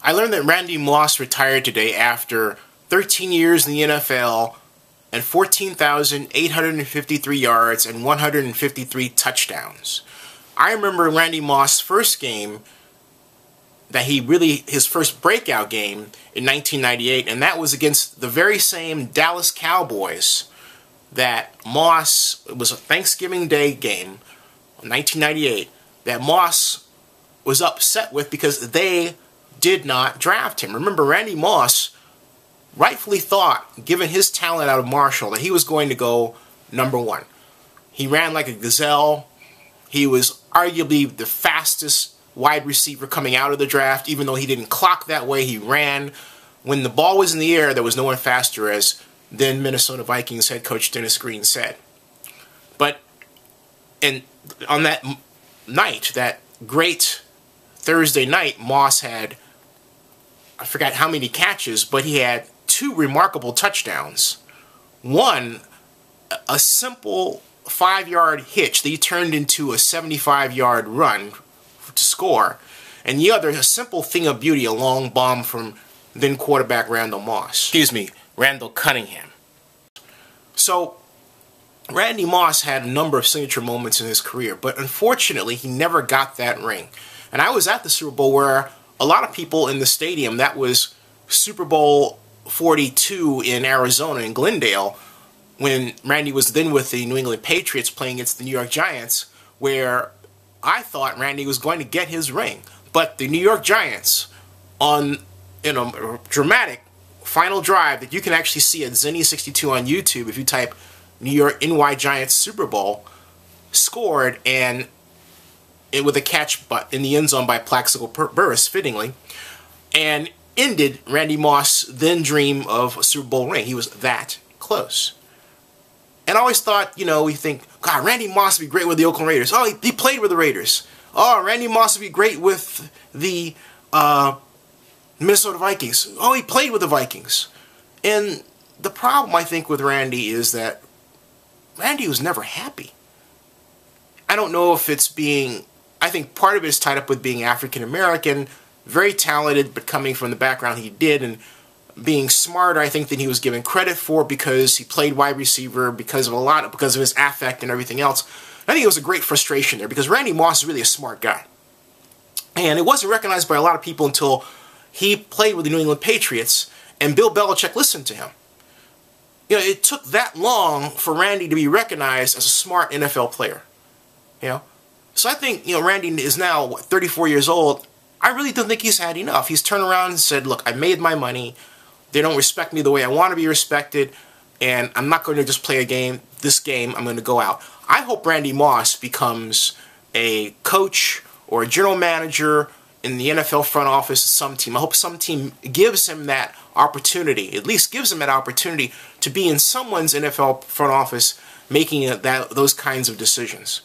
I learned that Randy Moss retired today after 13 years in the NFL and 14,853 yards and 153 touchdowns. I remember Randy Moss' first game, his first breakout game in 1998, and that was against the very same Dallas Cowboys that Moss, it was a Thanksgiving Day game, 1998, that Moss was upset with because they did not draft him. Remember, Randy Moss rightfully thought, given his talent out of Marshall, that he was going to go #1. He ran like a gazelle. He was arguably the fastest wide receiver coming out of the draft. Even though he didn't clock that way, he ran. When the ball was in the air, there was no one faster, as then Minnesota Vikings head coach Dennis Green said. But on that night, that great Thursday night, Moss had, I forgot how many catches, but he had 2 remarkable touchdowns. One, a simple 5-yard hitch that he turned into a 75-yard run to score, and the other, a simple thing of beauty, a long bomb from then quarterback Randall Cunningham. So Randy Moss had a number of signature moments in his career, but unfortunately he never got that ring. And I was at the Super Bowl where a lot of people in the stadium, that was Super Bowl 42 in Arizona, in Glendale, when Randy was then with the New England Patriots playing against the New York Giants, where I thought Randy was going to get his ring. But the New York Giants, in a dramatic final drive that you can actually see at Zenny62 on YouTube if you type New York NY Giants Super Bowl, scored, and with a catch in the end zone by Plaxico Burress, fittingly, and ended Randy Moss' then dream of a Super Bowl ring. He was that close. And I always thought, we think, God, Randy Moss would be great with the Oakland Raiders. Oh, he played with the Raiders. Oh, Randy Moss would be great with the Minnesota Vikings. Oh, he played with the Vikings. And the problem, I think, with Randy is that Randy was never happy. I don't know if it's I think part of it is tied up with being African American, very talented, but coming from the background he did, and being smarter, I think, than he was given credit for, because he played wide receiver, because of his affect and everything else. I think it was a great frustration there, because Randy Moss is really a smart guy. And it wasn't recognized by a lot of people until he played with the New England Patriots, and Bill Belichick listened to him. It took that long for Randy to be recognized as a smart NFL player. So I think, Randy is now, 34 years old. I really don't think he's had enough. He's turned around and said, look, I made my money. They don't respect me the way I want to be respected, and I'm not going to just play this game. I'm going to go out. I hope Randy Moss becomes a coach or a general manager in the NFL front office of some team. I hope some team gives him that opportunity, at least gives him that opportunity to be in someone's NFL front office making those kinds of decisions.